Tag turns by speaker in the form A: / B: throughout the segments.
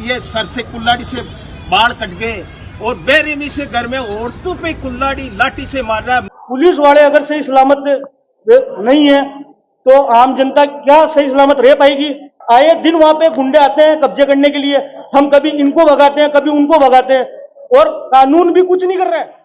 A: ये सर से कुल्हाड़ी से बाल कट गए और बेरहमी से घर में औरतों पे कुल्हाड़ी लाठी से मार रहा है।
B: पुलिस वाले अगर सही सलामत नहीं है तो आम जनता क्या सही सलामत रह पाएगी। आए दिन वहां पे गुंडे आते हैं कब्जे करने के लिए, हम कभी इनको भगाते हैं कभी उनको भगाते हैं और कानून भी कुछ नहीं कर रहा है।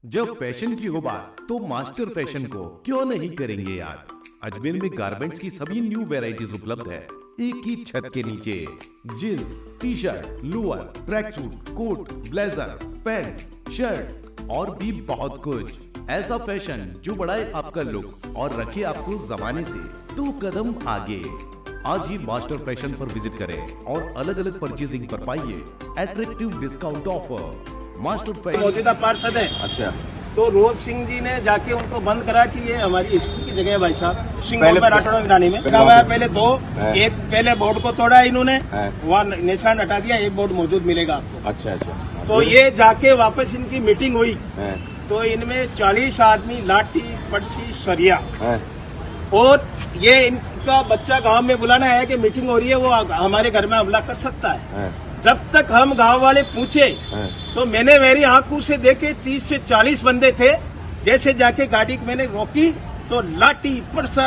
C: जब फैशन की हो बात तो मास्टर फैशन को क्यों नहीं करेंगे याद। अजमेर में गारमेंट्स की सभी न्यू वैरायटीज उपलब्ध है एक ही छत के नीचे। Jeans, T shirt, lower, tracksuit, coat, blazer, pant, shirt और भी बहुत कुछ। ऐसा फैशन जो बढ़ाए आपका लुक और रखे आपको जमाने से 2 कदम आगे। आज ही मास्टर फैशन पर विजिट करें और अलग अलग परचेजिंग पर पाइए attractive discount offer. Master fashion
A: मौजूदा पार्षद है।
D: अच्छा,
A: तो रोज सिंह जी ने जाके उनको बंद करा कि ये हमारी स्कूल की जगह है भाई साहब। सिंह में राठौड़ निगरानी में लगा हुआ है पहले 2, एक पहले बोर्ड को तोड़ा इन्होंने, वहाँ निशान हटा दिया, एक बोर्ड मौजूद मिलेगा आपको।
D: अच्छा अच्छा।
A: तो ये जाके वापस इनकी मीटिंग हुई तो इनमें 40 आदमी लाठी पर्ची सरिया और ये इनका बच्चा गांव में बुलाना है कि मीटिंग हो रही है, वो हमारे घर में हमला कर सकता है। जब तक हम गांव वाले पूछे तो मैंने मेरी आंखों से देखे 30 से 40 बंदे थे। जैसे जाके गाड़ी मैंने रोकी तो लाठी परसा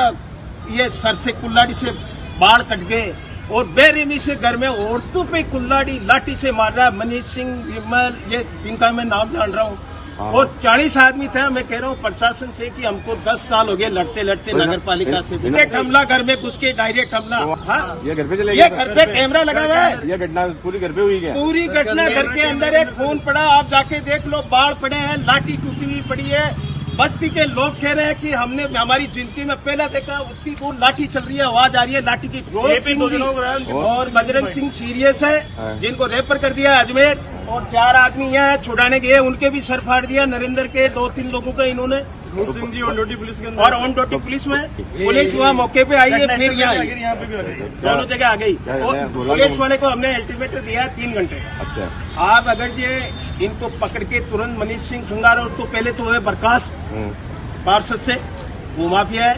A: ये सर से कुल्हाड़ी से बाल कट गए और बेरहमी से घर में औरतों पे कुल्हाड़ी लाठी से मार रहा है। मनीष सिंह, विमल, ये जिनका मैं नाम जान रहा हूँ और 40 आदमी था। मैं कह रहा हूँ प्रशासन से कि हमको 10 साल हो गए लड़ते लड़ते नगर पालिका से। डायरेक्ट हमला घर में घुस के, डायरेक्ट हमला। हाँ,
D: ये घर पे चले
A: ये घर पे कैमरा लगा हुआ है।
D: ये घटना पूरी घर पे हुई क्या?
A: पूरी घटना घर के अंदर एक खून पड़ा, आप जाके देख लो, बाढ़ पड़े हैं, लाठी टूटी हुई पड़ी है। बस्ती के लोग कह रहे हैं कि हमने हमारी जिंदगी में पहला देखा उतनी दूर लाठी चल रही है, आवाज आ रही है लाठी की। और बजरंग सिंह सीरियस है जिनको रेफर कर दिया अजमेर और 4 आदमी यहाँ छुड़ाने गए, उनके भी सर फाड़ दिया। नरेंद्र के 2-3 लोगों का इन्होंने रूप Singh ji on duty police के अंदर और ऑन ड्यूटी पुलिस में पुलिस वहाँ मौके पे आई है, फिर यहाँ पे भी आ गई, दोनों जगह आ गई। और पुलिस वाले को हमने अल्टीमेटम दिया है 3 घंटे।
D: अच्छा,
A: आप अगर ये इनको पकड़ के तुरंत मनीष सिंह खंगार और तो पहले तो है बर्खास्त पार्षद से, वो माफिया है,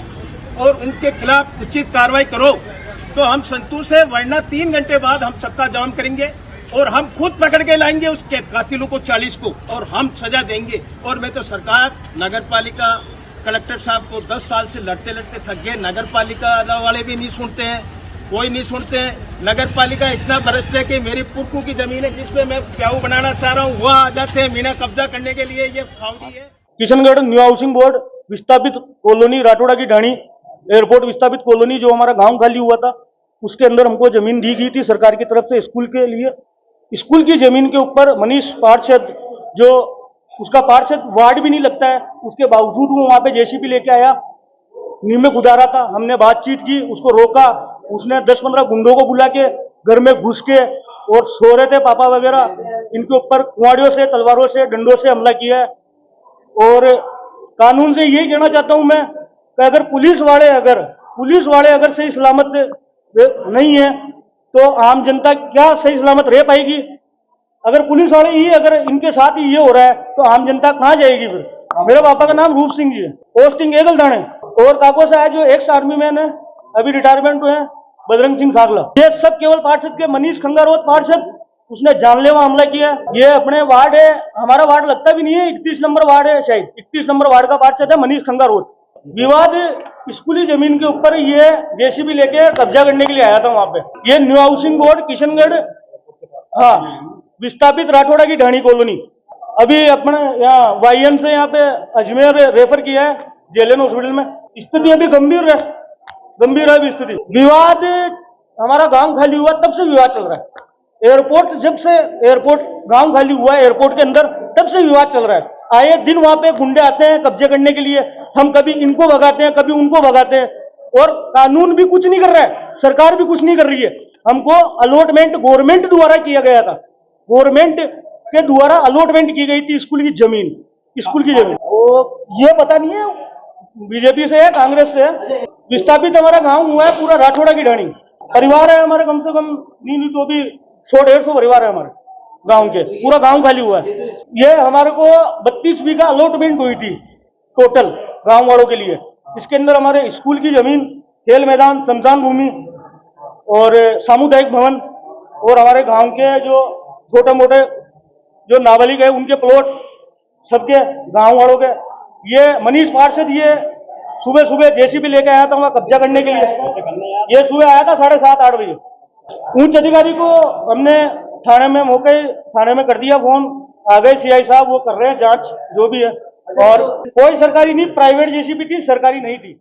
A: और उनके खिलाफ उचित कार्रवाई करो तो हम संतुष्ट है, वरना 3 घंटे बाद हम चक्का जाम करेंगे और हम खुद पकड़ के लाएंगे उसके कातिलों को 40 को, और हम सजा देंगे। और मैं तो सरकार, नगर पालिका, कलेक्टर साहब को 10 साल से लड़ते लड़ते थक गए। नगर पालिका वाले भी नहीं सुनते हैं, कोई नहीं सुनते हैं। नगर पालिका इतना भ्रष्ट है कि मेरी पुरखों की जमीन है जिसपे मैं प्याऊ बनाना चाह रहा हूँ, वह आ जाते हैं मीना कब्जा करने के लिए। ये फावड़ी है।
B: किशनगढ़ न्यू हाउसिंग बोर्ड विस्थापित कॉलोनी राठौड़ा की ढाणी एयरपोर्ट विस्थापित कॉलोनी जो हमारा गांव खाली हुआ था, उसके अंदर हमको जमीन दी गई थी सरकार की तरफ से स्कूल के लिए। स्कूल की जमीन के ऊपर मनीष पार्षद, जो उसका पार्षद वार्ड भी नहीं लगता है, उसके बावजूद वो वहां पे जेसीबी लेके आया, नींव में गुदारा था। हमने बातचीत की, उसको रोका, उसने 10-15 गुंडों को बुला के घर में घुस के और सो रहे थे पापा वगैरह, इनके ऊपर कुआड़ियों से, तलवारों से, डंडों से हमला किया है। और कानून से यही कहना चाहता हूं मैं कि अगर पुलिस वाले अगर सही सलामत नहीं है तो आम जनता क्या सही सलामत रह पाएगी? अगर पुलिस वाले ही अगर इनके साथ ही ये हो रहा है तो आम जनता कहां जाएगी फिर? मेरे पापा का नाम रूप सिंह जी है, पोस्टिंग एगल थाने, और काको से है जो एक्स आर्मी मैन है, अभी रिटायरमेंट हुए हैं, बजरंग सिंह सागला। ये सब केवल पार्षद के मनीष खंगारोत पार्षद, उसने जानलेवा हमला किया। ये अपने वार्ड है, हमारा वार्ड लगता भी नहीं है, 31 नंबर वार्ड है, शायद 31 नंबर वार्ड का पार्षद है मनीष खंगारोत। विवाद स्कूली जमीन के ऊपर ये जेसीबी लेके कब्जा करने के लिए आया था वहां पे। ये न्यू हाउसिंग बोर्ड किशनगढ़, हाँ, विस्थापित राठौड़ा की ढाणी कॉलोनी। अभी अपने यहाँ वाईएम से यहाँ पे अजमेर रेफर किया है जेएलएन हॉस्पिटल में। स्थिति अभी गंभीर है अभी स्थिति। विवाद हमारा गांव खाली हुआ तब से विवाद चल रहा है। एयरपोर्ट, जब से एयरपोर्ट गांव खाली हुआ है एयरपोर्ट के अंदर, तब से विवाद चल रहा है। आए दिन वहां पे गुंडे आते हैं कब्जे करने के लिए, हम कभी इनको भगाते हैं, कभी उनको भगाते हैं, और कानून भी कुछ नहीं कर रहा है, सरकार भी कुछ नहीं कर रही है। हमको अलॉटमेंट गवर्नमेंट द्वारा किया गया था, गवर्नमेंट के द्वारा अलॉटमेंट की गई थी स्कूल की जमीन, ये पता नहीं है बीजेपी से है कांग्रेस से है। विस्थापित हमारा गांव हुआ है पूरा राठौड़ा की ढाणी, परिवार है हमारे कम से कम नहीं तो भी 100-150 परिवार है हमारे गांव के, पूरा गांव खाली हुआ है। ये हमारे को 32 बीघा अलॉटमेंट हुई थी टोटल गांव वालों के लिए। इसके अंदर हमारे स्कूल की जमीन, खेल मैदान, शमशान भूमि और सामुदायिक भवन, और हमारे गांव के जो छोटे मोटे जो नाबालिग है उनके प्लॉट, सबके गांव वालों के। ये मनीष पार्षद ये सुबह सुबह जेसीबी लेके आया था वहां कब्जा करने के लिए। ये सुबह आया था 7:30-8 बजे। उच्च अधिकारी को हमने थाने में कर दिया फोन, आ गए सीआई साहब, वो कर रहे हैं जांच जो भी है। और कोई सरकारी नहीं, प्राइवेट जेसीबी थी, सरकारी नहीं थी।